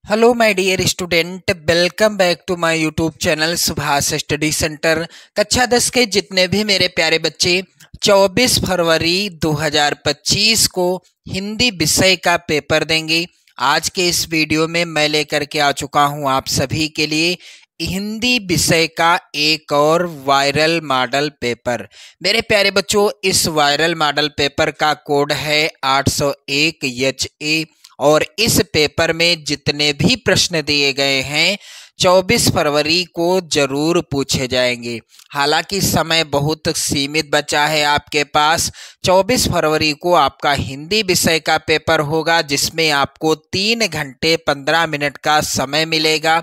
Hello my dear student, welcome back to my YouTube channel Subhash study centre. कक्षा 10 के जितने भी मेरे प्यारे बच्चे 24 फरवरी 2025 को हिंदी विषय का पेपर देंगे, आज के इस वीडियो में मैं लेकर के आ चुका हूं आप सभी के लिए हिंदी विषय का एक और वायरल मॉडल पेपर। मेरे प्यारे बच्चों, इस वायरल मॉडल पेपर का कोड है 801 HA और इस पेपर में जितने भी प्रश्न दिए गए हैं 24 फरवरी को जरूर पूछे जाएंगे। हालांकि समय बहुत सीमित बचा है आपके पास। 24 फरवरी को आपका हिंदी विषय का पेपर होगा जिसमें आपको 3 घंटे 15 मिनट का समय मिलेगा।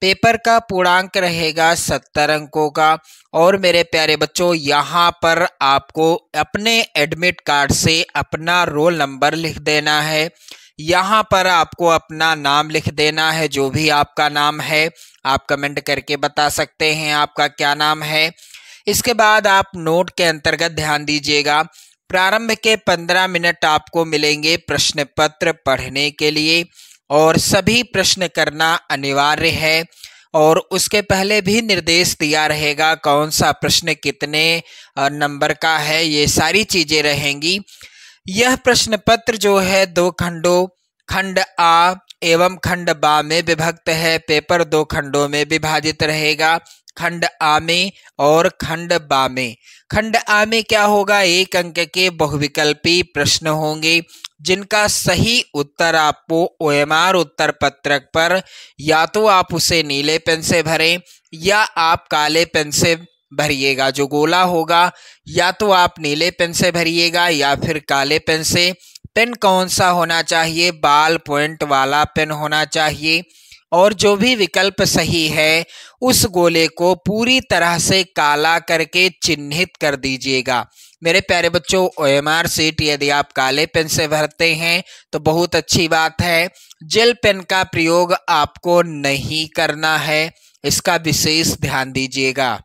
पेपर का पूर्णांक रहेगा 70 अंकों का और मेरे प्यारे बच्चों, यहाँ पर आपको अपने एडमिट कार्ड से अपना रोल नंबर लिख देना है। यहाँ पर आपको अपना नाम लिख देना है, जो भी आपका नाम है आप कमेंट करके बता सकते हैं आपका क्या नाम है। इसके बाद आप नोट के अंतर्गत ध्यान दीजिएगा, प्रारंभ के 15 मिनट आपको मिलेंगे प्रश्न पत्र पढ़ने के लिए और सभी प्रश्न करना अनिवार्य है और उसके पहले भी निर्देश दिया रहेगा कौन सा प्रश्न कितने नंबर का है, ये सारी चीजें रहेंगी। यह प्रश्न पत्र जो है 2 खंडों खंड आ एवं खंड बा में विभक्त है। पेपर 2 खंडों में विभाजित रहेगा, खंड आ में और खंड बा में। खंड आ में क्या होगा, 1 अंक के बहुविकल्पी प्रश्न होंगे जिनका सही उत्तर आपको OMR उत्तर पत्रक पर या तो आप उसे नीले पेन से भरें या आप काले पेन से भरिएगा। जो गोला होगा या तो आप नीले पेन से भरिएगा या फिर काले पेन से। पेन कौन सा होना चाहिए, बाल पॉइंट वाला पेन होना चाहिए और जो भी विकल्प सही है उस गोले को पूरी तरह से काला करके चिन्हित कर दीजिएगा। मेरे प्यारे बच्चों, OMR सीट यदि आप काले पेन से भरते हैं तो बहुत अच्छी बात है। जेल पेन का प्रयोग आपको नहीं करना है, इसका विशेष ध्यान दीजिएगा।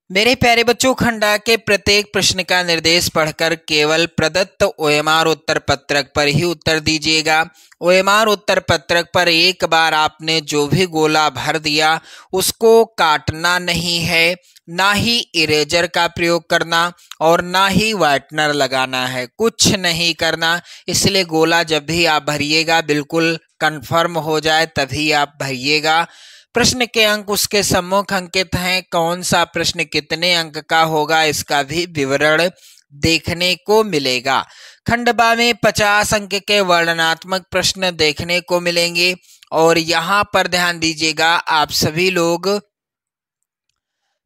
मेरे प्यारे बच्चों, खंड आ के प्रत्येक प्रश्न का निर्देश पढ़कर केवल प्रदत्त OMR उत्तर पत्रक पर ही उत्तर दीजिएगा। OMR उत्तर पत्रक पर एक बार आपने जो भी गोला भर दिया उसको काटना नहीं है, ना ही इरेजर का प्रयोग करना और ना ही व्हाइटनर लगाना है, कुछ नहीं करना। इसलिए गोला जब भी आप भरिएगा बिल्कुल कंफर्म हो जाए तभी आप भरिएगा। प्रश्न के अंक उसके सम्मुख अंकित हैं, कौन सा प्रश्न कितने अंक का होगा इसका भी विवरण देखने को मिलेगा। खंड बा में 50 अंक के वर्णनात्मक प्रश्न देखने को मिलेंगे और यहाँ पर ध्यान दीजिएगा आप सभी लोग,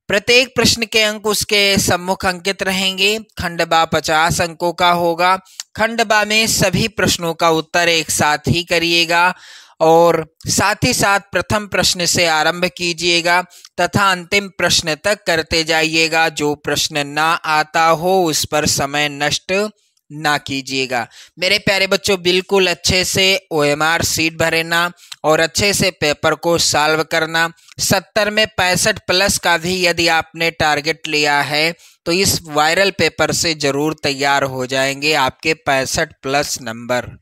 प्रत्येक प्रश्न के अंक उसके सम्मुख अंकित रहेंगे। खंड बा 50 अंकों का होगा। खंड बा में सभी प्रश्नों का उत्तर एक साथ ही करिएगा और साथ ही साथ प्रथम प्रश्न से आरंभ कीजिएगा तथा अंतिम प्रश्न तक करते जाइएगा। जो प्रश्न ना आता हो उस पर समय नष्ट ना कीजिएगा। मेरे प्यारे बच्चों, बिल्कुल अच्छे से OMR सीट भरना और अच्छे से पेपर को सॉल्व करना। 70 में 65 प्लस का भी यदि आपने टारगेट लिया है तो इस वायरल पेपर से जरूर तैयार हो जाएंगे आपके 65 प्लस नंबर।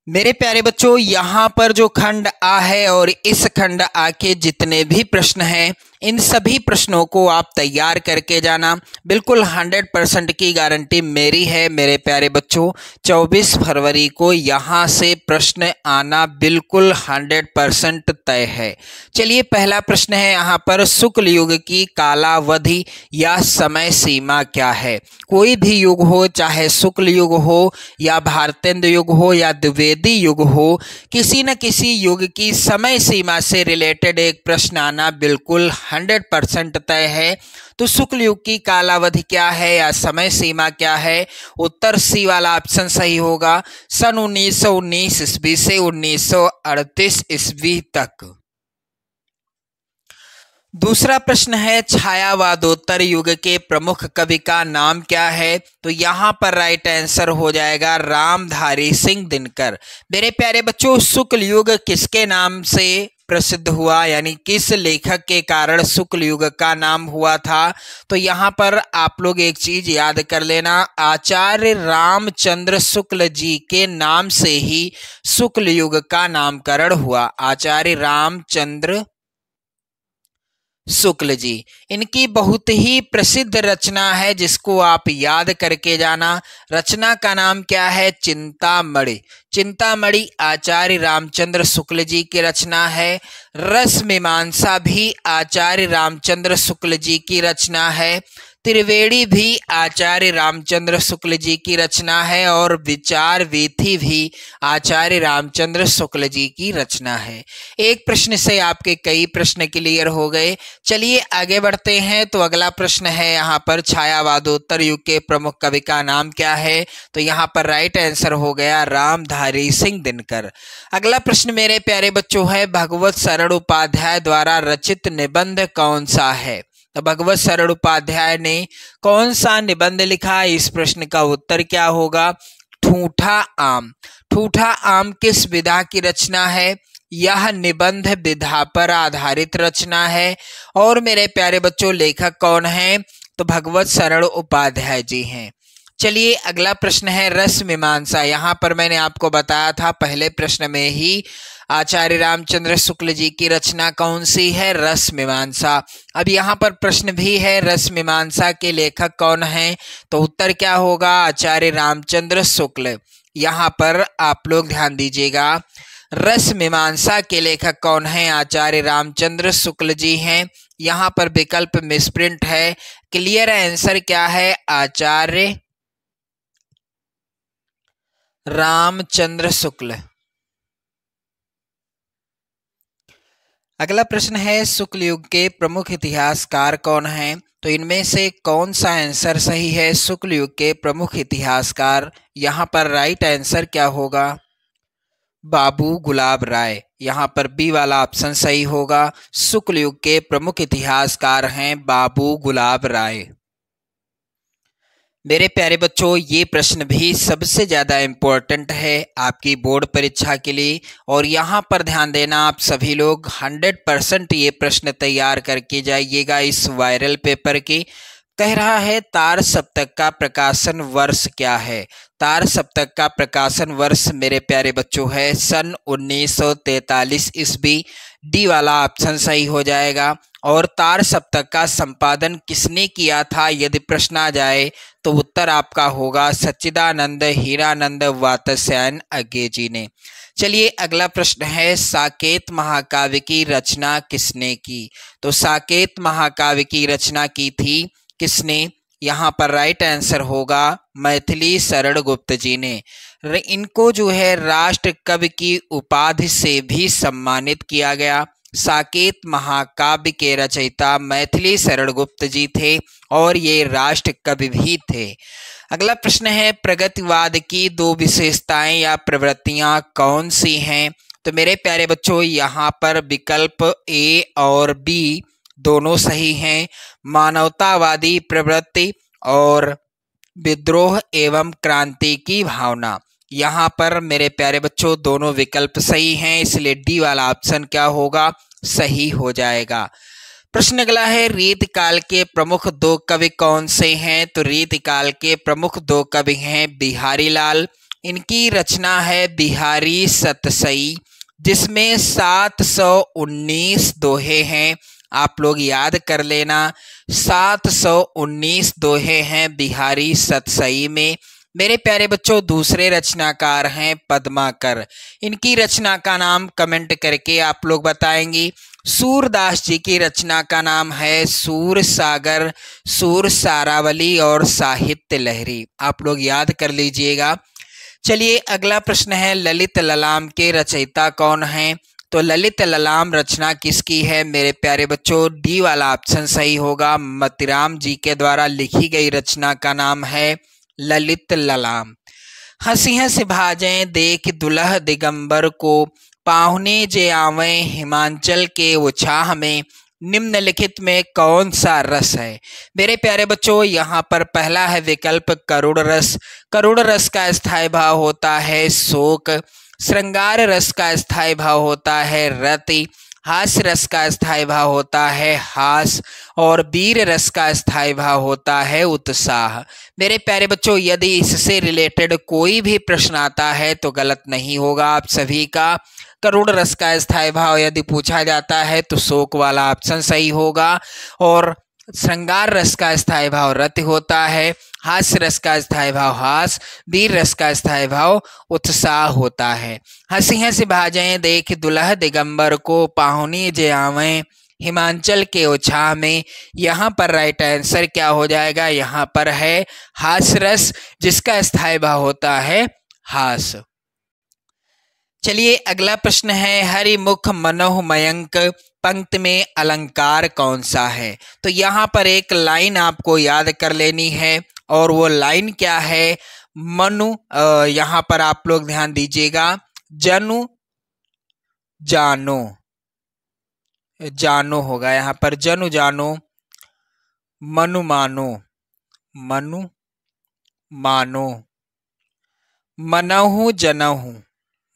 मेरे प्यारे बच्चों, यहाँ पर जो खंड आ है और इस खंड आ के जितने भी प्रश्न हैं इन सभी प्रश्नों को आप तैयार करके जाना। बिल्कुल 100% की गारंटी मेरी है मेरे प्यारे बच्चों। 24 फरवरी को यहाँ से प्रश्न आना बिल्कुल 100% तय है। चलिए, पहला प्रश्न है यहाँ पर, शुक्ल युग की कालावधि या समय सीमा क्या है। कोई भी युग हो, चाहे शुक्ल युग हो या भारतेंद्र युग हो या द्विवेदी युग हो, किसी न किसी युग की समय सीमा से रिलेटेड एक प्रश्न आना बिल्कुल 100% तय है। तो शुक्ल युग की कालावधि क्या है या समय सीमा क्या है? उत्तर सी वाला ऑप्शन सही होगा, सन 1919 ईस्वी से 1938 ईस्वी तक। दूसरा प्रश्न है, छायावादोत्तर युग के प्रमुख कवि का नाम क्या है। तो यहाँ पर राइट आंसर हो जाएगा रामधारी सिंह दिनकर। मेरे प्यारे बच्चों, शुक्ल युग किसके नाम से प्रसिद्ध हुआ, यानी किस लेखक के कारण शुक्ल युग का नाम हुआ था? तो यहाँ पर आप लोग एक चीज याद कर लेना, आचार्य रामचंद्र शुक्ल जी के नाम से ही शुक्ल युग का नामकरण हुआ। आचार्य रामचंद्र शुक्ल जी, इनकी बहुत ही प्रसिद्ध रचना है जिसको आप याद करके जाना। रचना का नाम क्या है? चिंतामणि। चिंतामणि आचार्य रामचंद्र शुक्ल जी की रचना है। रस मीमांसा भी आचार्य रामचंद्र शुक्ल जी की रचना है। त्रिवेणी भी आचार्य रामचंद्र शुक्ल जी की रचना है और विचार वीथि भी आचार्य रामचंद्र शुक्ल जी की रचना है। एक प्रश्न से आपके कई प्रश्न क्लियर हो गए। चलिए आगे बढ़ते हैं। तो अगला प्रश्न है यहाँ पर, छायावादोत्तर युग के प्रमुख कवि का नाम क्या है? तो यहाँ पर राइट आंसर हो गया रामधारी सिंह दिनकर। अगला प्रश्न मेरे प्यारे बच्चों है, भगवत शरण उपाध्याय द्वारा रचित निबंध कौन सा है? तो भगवत शरण उपाध्याय ने कौन सा निबंध लिखा? इस प्रश्न का उत्तर क्या होगा? ठूठा आम। ठूठा आम किस विधा की रचना है? यह निबंध विधा पर आधारित रचना है। और मेरे प्यारे बच्चों लेखक कौन है? तो भगवत शरण उपाध्याय जी हैं। चलिए अगला प्रश्न है, रस मीमांसा। यहाँ पर मैंने आपको बताया था पहले प्रश्न में ही, आचार्य रामचंद्र शुक्ल जी की रचना कौन सी है? रस मीमांसा। अब यहाँ पर प्रश्न भी है, रस मीमांसा के लेखक कौन हैं? तो उत्तर क्या होगा? आचार्य रामचंद्र शुक्ल। यहाँ पर आप लोग ध्यान दीजिएगा, रस मीमांसा के लेखक कौन हैं? आचार्य रामचंद्र शुक्ल जी हैं। यहाँ पर विकल्प मिसप्रिंट है। क्लियर आंसर क्या है? आचार्य रामचंद्र शुक्ल। अगला प्रश्न है, शुक्ल युग के प्रमुख इतिहासकार कौन हैं? तो इनमें से कौन सा आंसर सही है? शुक्ल युग के प्रमुख इतिहासकार, यहाँ पर राइट आंसर क्या होगा? बाबू गुलाब राय। यहाँ पर बी वाला ऑप्शन सही होगा। शुक्ल युग के प्रमुख इतिहासकार हैं बाबू गुलाब राय। मेरे प्यारे बच्चों, ये प्रश्न भी सबसे ज़्यादा इम्पोर्टेंट है आपकी बोर्ड परीक्षा के लिए, और यहाँ पर ध्यान देना आप सभी लोग 100% ये प्रश्न तैयार करके जाइएगा इस वायरल पेपर के। कह रहा है, तार सप्तक का प्रकाशन वर्ष क्या है? तार सप्तक का प्रकाशन वर्ष मेरे प्यारे बच्चों है सन 1943 ईस्वी। डी वाला ऑप्शन सही हो जाएगा। और तार सप्तक का संपादन किसने किया था यदि प्रश्न आ जाए? तो उत्तर आपका होगा सच्चिदानंद हीरानंद वात्स्यायन अज्ञे जी ने। चलिए अगला प्रश्न है, साकेत महाकाव्य की रचना किसने की? तो साकेत महाकाव्य की रचना की थी किसने? यहाँ पर राइट आंसर होगा मैथिली शरण गुप्त जी ने। इनको जो है राष्ट्र कवि की उपाधि से भी सम्मानित किया गया। साकेत महाकाव्य के रचयिता मैथिली शरण गुप्त जी थे और ये राष्ट्र कवि भी थे। अगला प्रश्न है, प्रगतिवाद की दो विशेषताएं या प्रवृत्तियां कौन सी हैं? तो मेरे प्यारे बच्चों, यहाँ पर विकल्प ए और बी दोनों सही हैं। मानवतावादी प्रवृत्ति और विद्रोह एवं क्रांति की भावना। यहाँ पर मेरे प्यारे बच्चों दोनों विकल्प सही हैं, इसलिए डी वाला ऑप्शन क्या होगा? सही हो जाएगा। प्रश्न अगला है, रीतिकाल के प्रमुख दो कवि कौन से हैं? तो रीतिकाल के प्रमुख दो कवि हैं बिहारी लाल। इनकी रचना है बिहारी सतसई, जिसमें 719 दोहे हैं। आप लोग याद कर लेना, 719 दोहे हैं बिहारी सतसई में। मेरे प्यारे बच्चों, दूसरे रचनाकार हैं पद्माकर। इनकी रचना का नाम कमेंट करके आप लोग बताएंगी। सूरदास जी की रचना का नाम है सूर सागर, सूर सारावली और साहित्य लहरी। आप लोग याद कर लीजिएगा। चलिए अगला प्रश्न है, ललित ललाम के रचयिता कौन हैं? तो ललित ललाम रचना किसकी है? मेरे प्यारे बच्चों, डी वाला ऑप्शन सही होगा। मतीराम जी के द्वारा लिखी गई रचना का नाम है ललित ललाम। हंसी हंसी भाजें देख दुल्ह दिगंबर को, पाहुने जे आवे हिमांचल के उछाह में, निम्नलिखित में कौन सा रस है? मेरे प्यारे बच्चों, यहाँ पर पहला है विकल्प करुण रस। करुण रस का स्थायी भाव होता है शोक। श्रृंगार रस का स्थायी भाव होता है रति। हास्य रस का स्थायी भाव होता है हास और वीर रस का स्थायी भाव होता है उत्साह। मेरे प्यारे बच्चों, यदि इससे रिलेटेड कोई भी प्रश्न आता है तो गलत नहीं होगा आप सभी का। करुण रस का स्थायी भाव यदि पूछा जाता है तो शोक वाला ऑप्शन सही होगा। और श्रृंगार रस का स्थायी भाव रति होता है। हास्य रस का स्थायी भाव हास, वीर रस का स्थायी भाव उत्साह होता है। हंसी हंसी भाजें देख दुल्हा दिगंबर को, पाहुनी जे आवें हिमाचल के ओछा में। यहाँ पर राइट आंसर क्या हो जाएगा? यहाँ पर है हास्य रस, जिसका स्थायी भाव होता है हास। चलिए अगला प्रश्न है, हरिमुख मनोमयंक पंक्ति में अलंकार कौन सा है? तो यहाँ पर एक लाइन आपको याद कर लेनी है और वो लाइन क्या है? मनु, यहाँ पर आप लोग ध्यान दीजिएगा, जनु जानो, जानो होगा यहाँ पर, जनु जानो, मनु मानो, मनु मानो, मनहु जनहु,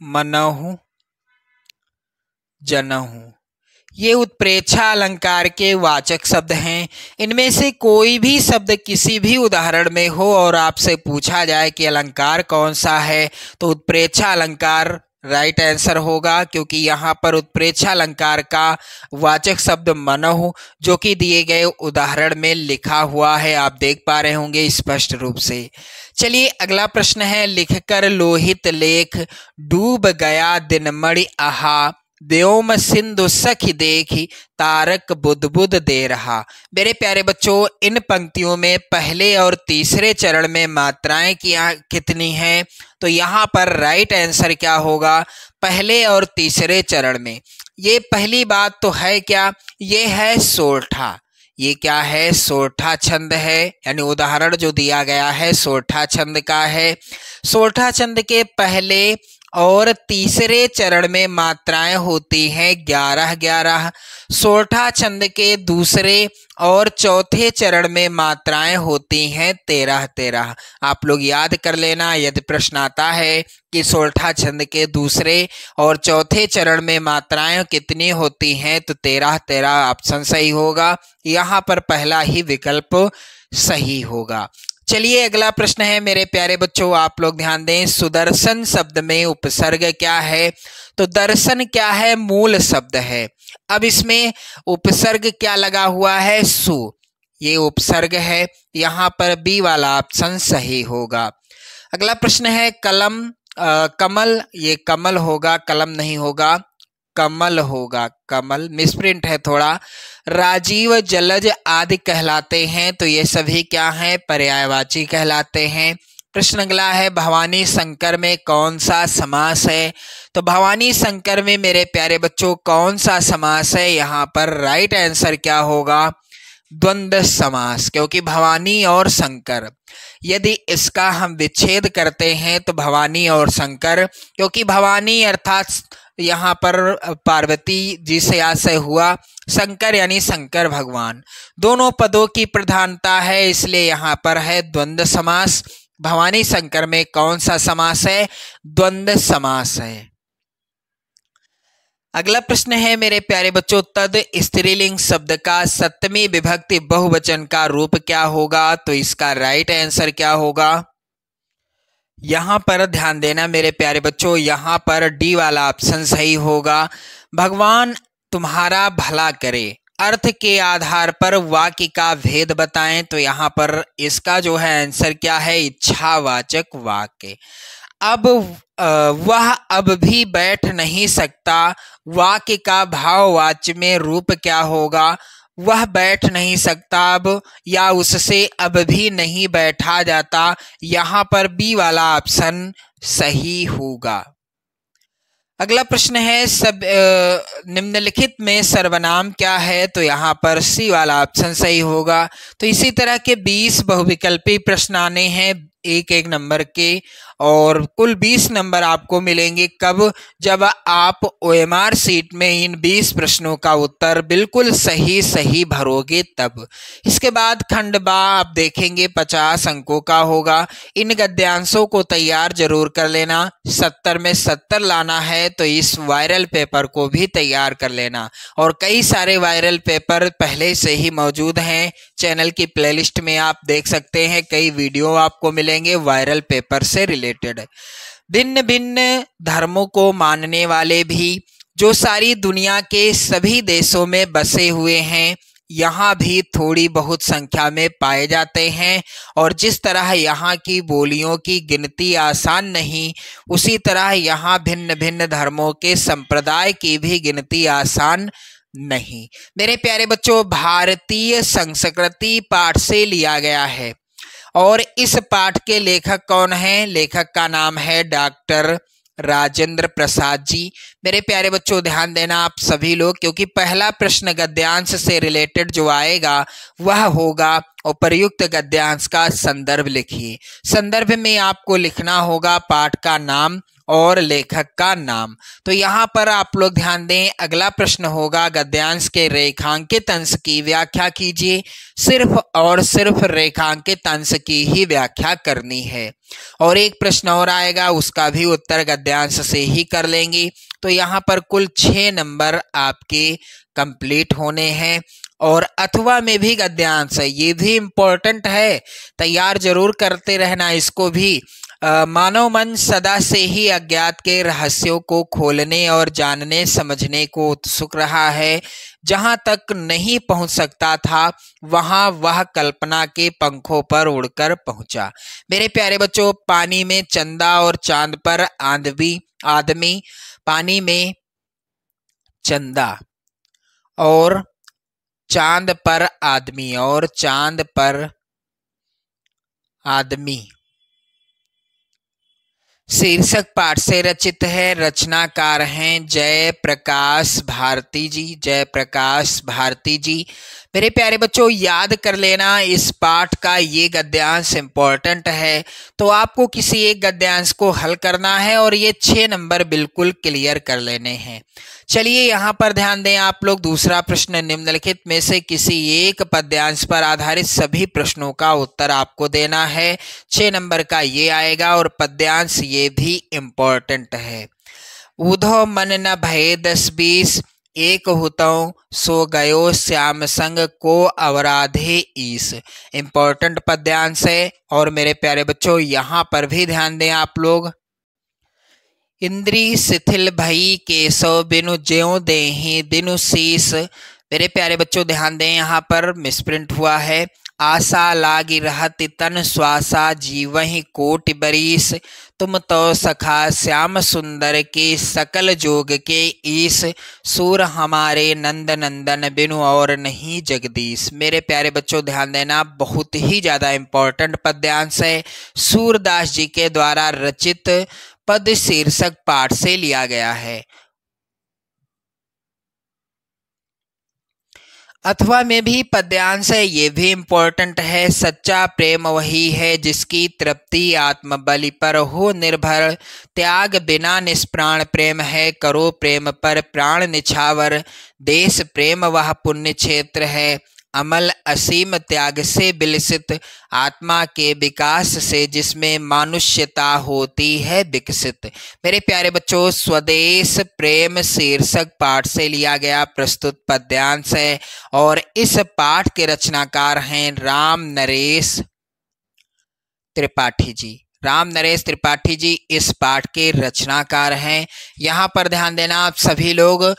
मनहु जनहु। ये उत्प्रेक्षा अलंकार के वाचक शब्द हैं। इनमें से कोई भी शब्द किसी भी उदाहरण में हो और आपसे पूछा जाए कि अलंकार कौन सा है, तो उत्प्रेक्षा अलंकार राइट आंसर होगा, क्योंकि यहाँ पर उत्प्रेक्षा अलंकार का वाचक शब्द मनहु, जो कि दिए गए उदाहरण में लिखा हुआ है, आप देख पा रहे होंगे स्पष्ट रूप से। चलिए अगला प्रश्न है, लिखकर लोहित लेख डूब गया दिनमणि आहा, व्योम सिंधु सखी देखी तारक बुदबुद दे रहा। मेरे प्यारे बच्चों, इन पंक्तियों में पहले और तीसरे चरण में मात्राएं कितनी हैं? तो यहाँ पर राइट आंसर क्या होगा? पहले और तीसरे चरण में। ये पहली बात तो है क्या? ये है सोरठा। ये क्या है? सोरठा छंद है, यानी उदाहरण जो दिया गया है सोरठा छंद का है। सोरठा छंद के पहले और तीसरे चरण में मात्राएं होती हैं 11-11। सोरठा छंद के दूसरे और चौथे चरण में मात्राएं होती हैं 13-13। आप लोग याद कर लेना, यदि प्रश्न आता है कि सोरठा छंद के दूसरे और चौथे चरण में मात्राएं कितनी होती हैं, तो 13-13 ऑप्शन सही होगा। यहाँ पर पहला ही विकल्प सही होगा। चलिए अगला प्रश्न है मेरे प्यारे बच्चों, आप लोग ध्यान दें, सुदर्शन शब्द में उपसर्ग क्या है? तो दर्शन क्या है? मूल शब्द है। अब इसमें उपसर्ग क्या लगा हुआ है? सु, ये उपसर्ग है। यहाँ पर बी वाला ऑप्शन सही होगा। अगला प्रश्न है, कलम कमल, ये कमल होगा, कलम नहीं होगा, कमल होगा, कमल मिसप्रिंट है थोड़ा। राजीव जलज आदि कहलाते हैं, तो ये सभी क्या हैं? पर्यायवाची कहलाते हैं। प्रश्न अगला है, भवानी शंकर में कौन सा समास है? तो भवानी शंकर में मेरे प्यारे बच्चों कौन सा समास है? यहाँ पर राइट आंसर क्या होगा? द्वंद्व समास, क्योंकि भवानी और शंकर, यदि इसका हम विच्छेद करते हैं तो भवानी और शंकर, क्योंकि भवानी अर्थात यहाँ पर पार्वती जी से आशय हुआ, शंकर यानी शंकर भगवान, दोनों पदों की प्रधानता है, इसलिए यहाँ पर है द्वंद्व समास। भवानी शंकर में कौन सा समास है? द्वंद्व समास है। अगला प्रश्न है मेरे प्यारे बच्चों, तद स्त्रीलिंग शब्द का सप्तमी विभक्ति बहुवचन का रूप क्या होगा? तो इसका राइट आंसर क्या होगा? यहाँ पर ध्यान देना मेरे प्यारे बच्चों, यहाँ पर डी वाला ऑप्शन सही होगा। भगवान तुम्हारा भला करे, अर्थ के आधार पर वाक्य का भेद बताएं, तो यहाँ पर इसका जो है आंसर क्या है? इच्छावाचक वाक्य। अब वह अब भी बैठ नहीं सकता, वाक्य का भाववाच्य में रूप क्या होगा? वह बैठ नहीं सकता अब, या उससे अब भी नहीं बैठा जाता। यहाँ पर बी वाला ऑप्शन सही होगा। अगला प्रश्न है, सब निम्नलिखित में सर्वनाम क्या है? तो यहाँ पर सी वाला ऑप्शन सही होगा। तो इसी तरह के 20 बहुविकल्पी प्रश्न आने हैं एक एक नंबर के, और कुल 20 नंबर आपको मिलेंगे। कब? जब आप OMR सीट में इन 20 प्रश्नों का उत्तर बिल्कुल सही सही भरोगे तब। इसके बाद खंड बा आप देखेंगे 50 अंकों का होगा। इन गद्यांशों को तैयार जरूर कर लेना। 70 में 70 लाना है तो इस वायरल पेपर को भी तैयार कर लेना। और कई सारे वायरल पेपर पहले से ही मौजूद हैं चैनल की प्लेलिस्ट में, आप देख सकते हैं। कई वीडियो आपको मिलेंगे वायरल पेपर से रिलेटेड। भिन्न भिन्न धर्मों को मानने वाले भी जो सारी दुनिया के सभी देशों में बसे हुए हैं, यहाँ भी थोड़ी बहुत संख्या में पाए जाते हैं। और जिस तरह यहाँ की बोलियों की गिनती आसान नहीं, उसी तरह यहाँ भिन्न भिन्न धर्मों के संप्रदाय की भी गिनती आसान नहीं। मेरे प्यारे बच्चों, भारतीय संस्कृति पाठ से लिया गया है और इस पाठ के लेखक कौन हैं? लेखक का नाम है डॉक्टर राजेंद्र प्रसाद जी। मेरे प्यारे बच्चों ध्यान देना आप सभी लोग, क्योंकि पहला प्रश्न गद्यांश से रिलेटेड जो आएगा वह होगा उपर्युक्त गद्यांश का संदर्भ लिखिए। संदर्भ में आपको लिखना होगा पाठ का नाम और लेखक का नाम। तो यहाँ पर आप लोग ध्यान दें, अगला प्रश्न होगा गद्यांश के रेखांकित अंश की व्याख्या कीजिए। सिर्फ और सिर्फ रेखांकित अंश की ही व्याख्या करनी है। और एक प्रश्न और आएगा, उसका भी उत्तर गद्यांश से ही कर लेंगे। तो यहाँ पर कुल 6 नंबर आपके कंप्लीट होने हैं। और अथवा में भी गद्यांश है, ये भी इम्पोर्टेंट है, तैयार जरूर करते रहना इसको भी। मानव मन सदा से ही अज्ञात के रहस्यों को खोलने और जानने समझने को उत्सुक रहा है। जहां तक नहीं पहुंच सकता था वहां वह कल्पना के पंखों पर उड़कर पहुंचा। मेरे प्यारे बच्चों, पानी में चंदा और चांद पर आदमी, पानी में चंदा और चांद पर आदमी, और चांद पर आदमी शीर्षक पाठ से रचित है। रचनाकार हैं जयप्रकाश भारती जी। जयप्रकाश भारती जी। मेरे प्यारे बच्चों याद कर लेना, इस पाठ का ये गद्यांश इम्पोर्टेंट है। तो आपको किसी एक गद्यांश को हल करना है और ये 6 नंबर बिल्कुल क्लियर कर लेने हैं। चलिए यहाँ पर ध्यान दें आप लोग। दूसरा प्रश्न, निम्नलिखित में से किसी एक पद्यांश पर आधारित सभी प्रश्नों का उत्तर आपको देना है। 6 नंबर का ये आएगा और पद्यांश ये भी इम्पोर्टेंट है। ऊधो मन न भये 10-20, एक हुतौ सो गयो श्याम संग को अवराधे ईस। इम्पोर्टेंट पद्यांश है। और मेरे प्यारे बच्चों यहाँ पर भी ध्यान दें आप लोग। इंद्री शिथिल भई केशव बिनु ज्यों देहि दिनु शीस। मेरे प्यारे बच्चों ध्यान दें, यहाँ पर मिसप्रिंट हुआ है। आशा लागी रहत तन श्वासा जीवहि कोटि बरीस, तुम तो सखा श्याम सुंदर के सकल जोग के ईस, सूर हमारे नंद नंदन बिनु और नहीं जगदीश। मेरे प्यारे बच्चों ध्यान देना, बहुत ही ज्यादा इम्पोर्टेंट पद्यांश है। सूरदास जी के द्वारा रचित पद शीर्षक पाठ से लिया गया है। अथवा में भी पद्यांश है, ये भी इम्पोर्टेंट है। सच्चा प्रेम वही है जिसकी तृप्ति आत्मबलि पर हो निर्भर, त्याग बिना निष्प्राण प्रेम है, करो प्रेम पर प्राण निछावर, देश प्रेम वह पुण्य क्षेत्र है, अमल असीम त्याग से विलसित, आत्मा के विकास से जिसमें मानुष्यता होती है विकसित। मेरे प्यारे बच्चों, स्वदेश प्रेम शीर्षक पाठ से लिया गया प्रस्तुत पद्यांश है और इस पाठ के रचनाकार हैं राम नरेश त्रिपाठी जी। राम नरेश त्रिपाठी जी इस पाठ के रचनाकार हैं। यहाँ पर ध्यान देना आप सभी लोग।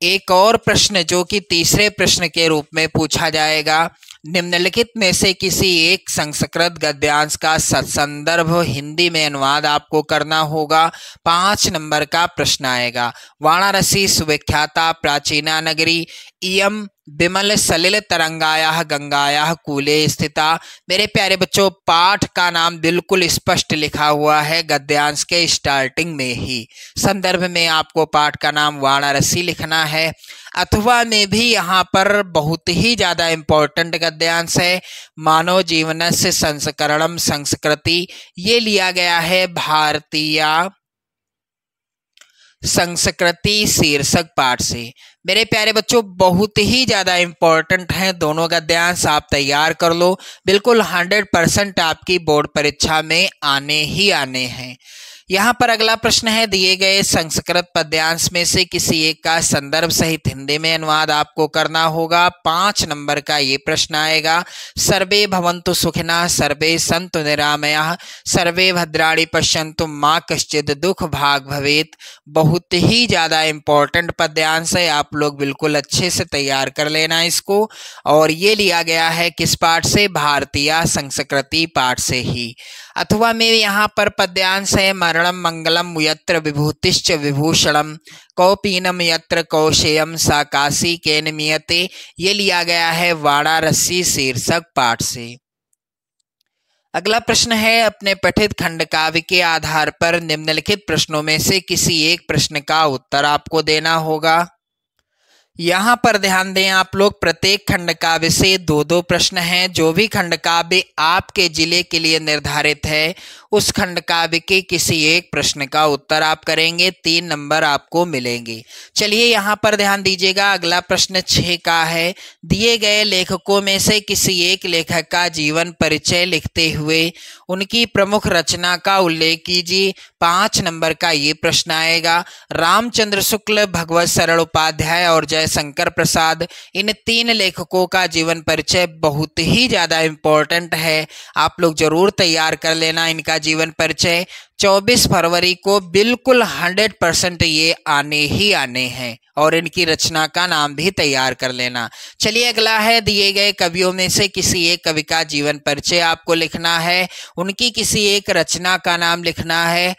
एक और प्रश्न जो कि तीसरे प्रश्न के रूप में पूछा जाएगा, निम्नलिखित में से किसी एक संस्कृत गद्यांश का संदर्भ हिंदी में अनुवाद आपको करना होगा। 5 नंबर का प्रश्न आएगा। वाराणसी सुविख्याता प्राचीना नगरी, इयम विमल सलिल तरंगायाः गंगायाः कूले स्थिता। मेरे प्यारे बच्चों, पाठ का नाम बिल्कुल स्पष्ट लिखा हुआ है गद्यांश के स्टार्टिंग में ही। संदर्भ में आपको पाठ का नाम वाराणसी लिखना है। अथवा में भी यहाँ पर बहुत ही ज्यादा इम्पोर्टेंट गद्यांश है। मानव जीवनस्य संस्करणम संस्कृति, ये लिया गया है भारतीय संस्कृति शीर्षक पाठ से। मेरे प्यारे बच्चों, बहुत ही ज़्यादा इम्पोर्टेंट हैं दोनों गद्यांश, आप तैयार कर लो। बिल्कुल 100% आपकी बोर्ड परीक्षा में आने ही आने हैं। यहाँ पर अगला प्रश्न है, दिए गए संस्कृत पद्यांश में से किसी एक का संदर्भ सहित हिंदी में अनुवाद आपको करना होगा। 5 नंबर का ये प्रश्न आएगा। सर्वे भवन्तु सुखिनः, सर्वे सन्तु निरामयाः, सर्वे भद्राणि पश्यन्तु मा कश्चित् दुख भाग भवेत्। बहुत ही ज़्यादा इम्पोर्टेंट पद्यांश है, आप लोग बिल्कुल अच्छे से तैयार कर लेना इसको। और ये लिया गया है किस पाठ से? भारतीय संस्कृति पाठ से ही। अथवा में यहाँ पर पद्यांश है, मरणम मंगलम यत्र विभूतिश्च विभूषणम, कौपीनम यत्र कौशेयम सा काशी केन मियते। ये लिया गया है वाराणसी शीर्षक पाठ से। अगला प्रश्न है, अपने पठित खंड काव्य के आधार पर निम्नलिखित प्रश्नों में से किसी एक प्रश्न का उत्तर आपको देना होगा। यहाँ पर ध्यान दें आप लोग, प्रत्येक खंड काव्य से 2-2 प्रश्न हैं। जो भी खंड काव्य आपके जिले के लिए निर्धारित है, उस खंड काव्य के किसी एक प्रश्न का उत्तर आप करेंगे, 3 नंबर आपको मिलेंगे। चलिए यहाँ पर ध्यान दीजिएगा। अगला प्रश्न 6 का है, दिए गए लेखकों में से किसी एक लेखक का जीवन परिचय लिखते हुए उनकी प्रमुख रचना का उल्लेख कीजिए। 5 नंबर का ये प्रश्न आएगा। रामचंद्र शुक्ल, भगवत शरण उपाध्याय और जयशंकर प्रसाद, इन 3 लेखकों का जीवन परिचय बहुत ही ज्यादा इम्पोर्टेंट है, आप लोग जरूर तैयार कर लेना इनका जीवन परिचय। 24 फरवरी को बिल्कुल 100% ये आने ही आने हैं, और इनकी रचना का नाम भी तैयार कर लेना। चलिए अगला है, दिए गए कवियों में से किसी एक कवि का जीवन परिचय आपको लिखना है, उनकी किसी एक रचना का नाम लिखना है।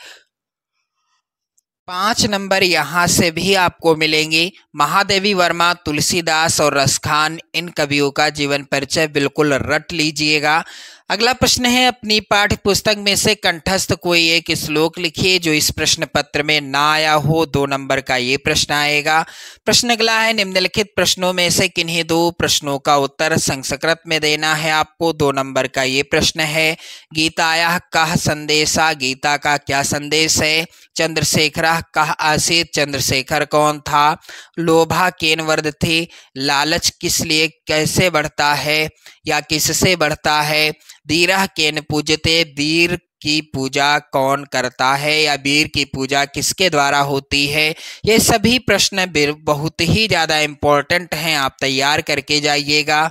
5 नंबर यहाँ से भी आपको मिलेंगे। महादेवी वर्मा, तुलसीदास और रसखान, इन कवियों का जीवन परिचय बिल्कुल रट लीजिएगा। अगला प्रश्न है, अपनी पाठ्य पुस्तक में से कंठस्थ कोई एक श्लोक लिखिए जो इस प्रश्न पत्र में ना आया हो। 2 नंबर का ये प्रश्न आएगा। प्रश्न अगला है, निम्नलिखित प्रश्नों में से किन्हीं 2 प्रश्नों का उत्तर संस्कृत में देना है आपको। 2 नंबर का ये प्रश्न है, गीतायाः कः संदेशा, गीता का क्या संदेश है? चंद्रशेखरः कः आसीत्, चंद्रशेखर कौन था? लोभा केन वर्धते, लालच किस लिए कैसे बढ़ता है या किससे बढ़ता है? धीरः केन पूजते, वीर की पूजा कौन करता है या वीर की पूजा किसके द्वारा होती है? ये सभी प्रश्न बहुत ही ज्यादा इम्पोर्टेंट हैं, आप तैयार करके जाइएगा।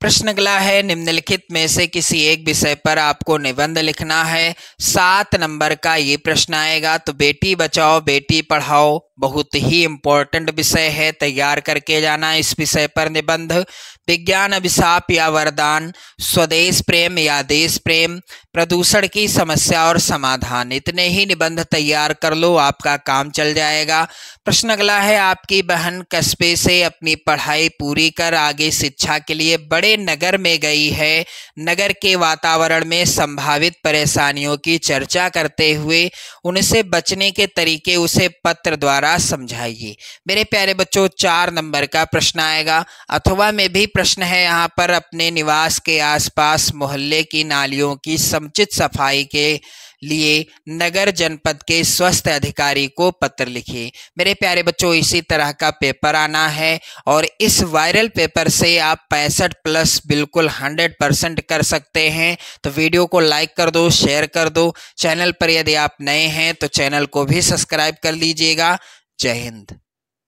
प्रश्न अगला है, निम्नलिखित में से किसी एक विषय पर आपको निबंध लिखना है। 7 नंबर का ये प्रश्न आएगा। तो बेटी बचाओ बेटी पढ़ाओ बहुत ही इम्पोर्टेंट विषय है, तैयार करके जाना इस विषय पर निबंध। विज्ञान अभिशाप या वरदान, स्वदेश प्रेम या देश प्रेम, प्रदूषण की समस्या और समाधान, इतने ही निबंध तैयार कर लो, आपका काम चल जाएगा। प्रश्न अगला है, आपकी बहन कस्बे से अपनी पढ़ाई पूरी कर आगे शिक्षा के लिए बड़े नगर में गई है। नगर के वातावरण में संभावित परेशानियों की चर्चा करते हुए उनसे बचने के तरीके उसे पत्र द्वारा समझाइए। मेरे प्यारे बच्चों, 4 नंबर का प्रश्न आएगा। अथवा में भी प्रश्न है यहाँ पर, अपने निवास के आसपास मोहल्ले की नालियों की समुचित सफाई के लिए नगर जनपद के स्वास्थ्य अधिकारी को पत्र लिखिए। मेरे प्यारे बच्चों, इसी तरह का पेपर आना है और इस वायरल पेपर से आप 65+ बिल्कुल 100% कर सकते हैं। तो वीडियो को लाइक कर दो, शेयर कर दो। चैनल पर यदि आप नए हैं तो चैनल को भी सब्सक्राइब कर लीजिएगा। जय हिंद।